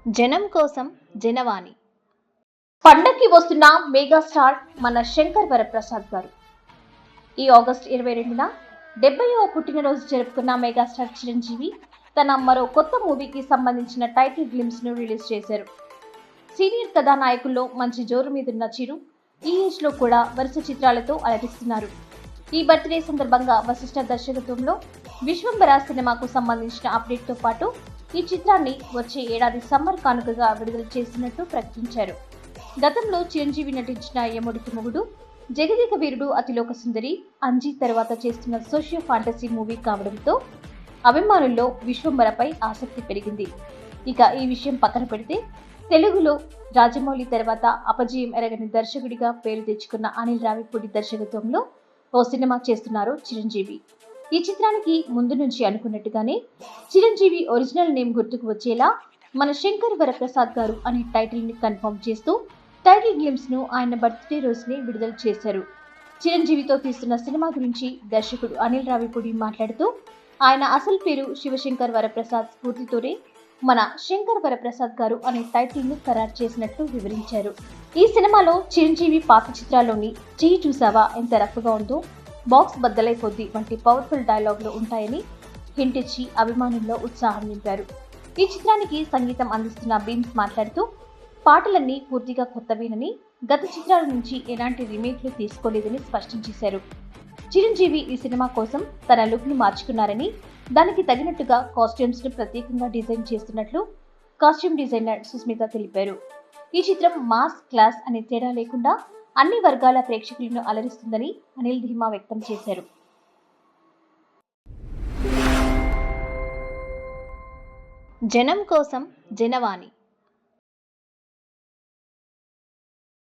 జనం కోసం జనవాణి. పండక్కి వస్తున్న మెగాస్టార్ మన శంకర్ వరప్రసాద్ గారు ఈ ఆగస్టు 22న 70వ పుట్టినరోజు జరుపుకున్న మెగాస్టార్ చిరంజీవి తన మరో కొత్త మూవీకి సంబంధించిన టైటిల్ గ్లిమ్స్ ను రిలీజ్ చేశారు. సీనియర్ కథానాయకుల్లో మంచి జోరు మీదున్న చిరు ఈ ఏజ్ లో కూడా వరుస చిత్రాలతో అలరిస్తున్నారు. ఈ బర్త్డే సందర్భంగా వశిష్ఠ దర్శకత్వంలో విశ్వంబర సినిమాకు సంబంధించిన అప్డేట్ తో పాటు ఈ చిత్రాన్ని వచ్చే ఏడాది సమ్మర్ కానుకగా విడుదల చేసినట్టు ప్రకటించారు. గతంలో చిరంజీవి నటించిన యముడికి మొగుడు, జగదేక వీరుడు, అతిలోక సుందరి, అంజీ తర్వాత చేస్తున్న సోషియో ఫాంటసీ మూవీ కావడంతో అభిమానుల్లో విశ్వంబరపై ఆసక్తి పెరిగింది. ఇక ఈ విషయం పక్కన పెడితే తెలుగులో రాజమౌళి తర్వాత అపజయం ఎరగని దర్శకుడిగా పేరు తెచ్చుకున్న అనిల్ రావిపూడి దర్శకత్వంలో ఓ సినిమా చేస్తున్నారు చిరంజీవి. ఈ చిత్రానికి ముందు నుంచి అనుకున్నట్టుగానే చిరంజీవి ఒరిజినల్ నేమ్ గుర్తుకు వచ్చేలా మన శంకర్ వరప్రసాద్ గారు అనే టైటిల్ ని కన్ఫర్మ్ చేస్తూ టైటిల్ గ్లిమ్స్ ను ఆయన బర్త్డే రోజునే విడుదల చేశారు. చిరంజీవితో తీస్తున్న సినిమా గురించి దర్శకుడు అనిల్ రావిపూడి మాట్లాడుతూ ఆయన అసలు పేరు శివశంకర్ వరప్రసాద్ స్ఫూర్తితోనే మన శంకర్ వరప్రసాద్ గారు అనే టైటిల్ ను ఖరారు చేసినట్లు వివరించారు. ఈ సినిమాలో చిరంజీవి పాత చిత్రాల్లోని చెయ్యి చూసావా ఎంత రఫ్గా ఉందో, బాక్స్ బద్దలైపోద్ది వంటి పవర్ఫుల్ డైలాగులు ఉంటాయని హింట్ ఇచ్చి అభిమానుల్లో ఉత్సాహం నింపారు. ఈ చిత్రానికి సంగీతం అందిస్తున్న బీమ్స్ మాట్లాడుతూ పాటలన్నీ పూర్తిగా కొత్తవేనని, గత చిత్రాల నుంచి ఎలాంటి రీమేక్లు తీసుకోలేదని స్పష్టం చేశారు. చిరంజీవి ఈ సినిమా కోసం తన లుక్ ను మార్చుకున్నారని, దానికి తగినట్టుగా కాస్ట్యూమ్స్ ను ప్రత్యేకంగా డిజైన్ చేస్తున్నట్లు కాస్ట్యూమ్ డిజైనర్ సుస్మిత తెలిపారు. ఈ చిత్రం మాస్ క్లాస్ అనే తేడా లేకుండా అన్ని వర్గాల ప్రేక్షకులను అలరిస్తుందని అనిల్ ధీమా వ్యక్తం చేశారు. జనం కోసం జనవాణి.